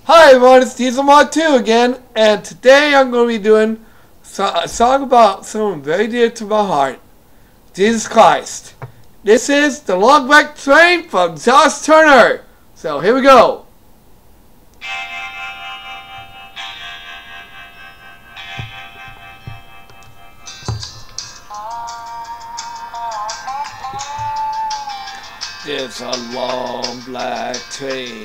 Hi everyone, it's DieselMod2 again, and today I'm going to be doing a song about someone very dear to my heart, Jesus Christ. This is The Long Black Train from Josh Turner. So here we go. There's a long black train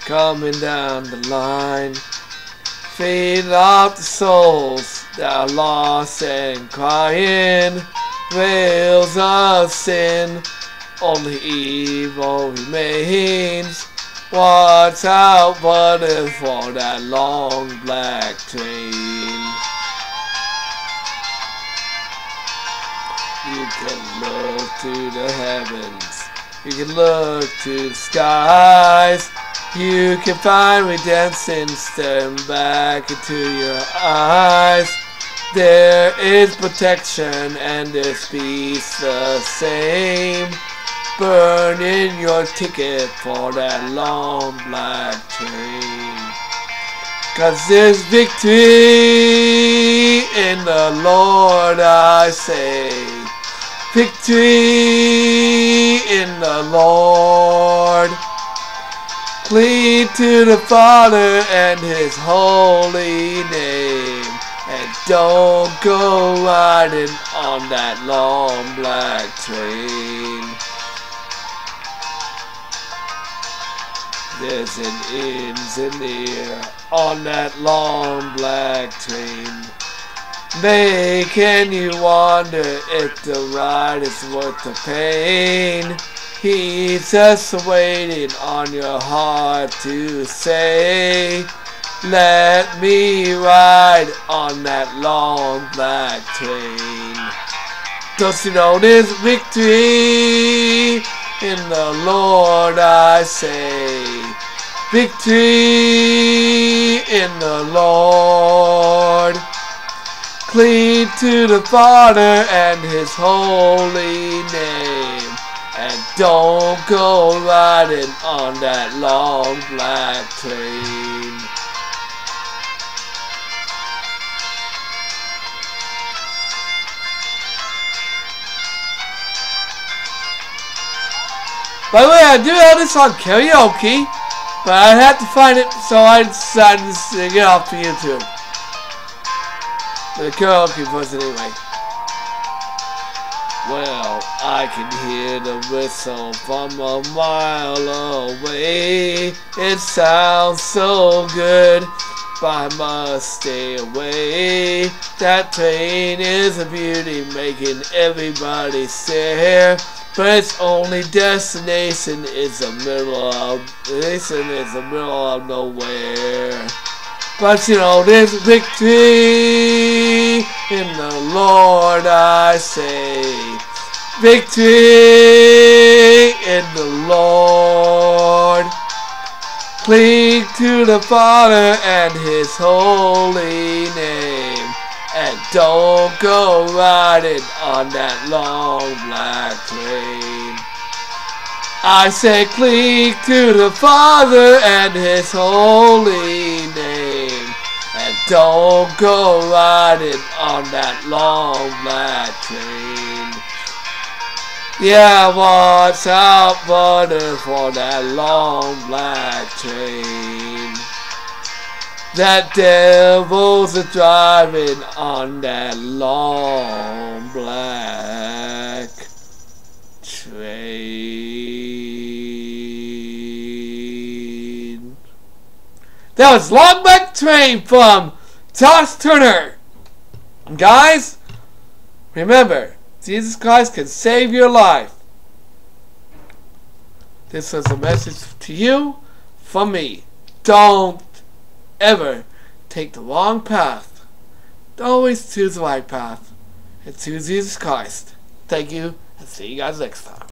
coming down the line, feeding off the souls that are lost and crying. Rails of sin, only evil remains. Watch out, brother, for that long black train. You can look to the heavens, you can look to the skies. You can find redemption staring back into your eyes. There is protection and there's peace the same. Burn in your ticket for that long black train. 'Cause there's victory in the Lord, I say. Victory in the Lord. Cling to the Father and His holy name, and don't go riding on that long black train. There's an engineer on that long black train, making you wonder if the ride is worth the pain. He's just waiting on your heart to say, let me ride on that long black train. Don't you know there's victory in the Lord, I say. Victory in the Lord. Cling to the Father and His holy name, and don't go riding on that long black train. By the way, I do have this on karaoke, but I had to find it, so I decided to sing it off to YouTube. The karaoke version anyway. Well, I can hear the whistle from a mile away. It sounds so good, but I must stay away. That train is a beauty, making everybody stare. But its only destination is the middle of nowhere. But you know, there's victory in the Lord, I say. Victory in the Lord. Cling to the Father and His holy name, and don't go riding on that long black train. I say cling to the Father and His holy name, and don't go riding on that long black train. Yeah, watch out, brother, for that long black train. That devil's a driving on that long black train. That was Long Black Train from Josh Turner. And guys, remember, Jesus Christ can save your life. This was a message to you from me. Don't ever take the wrong path. Always choose the right path, and choose Jesus Christ. Thank you, and see you guys next time.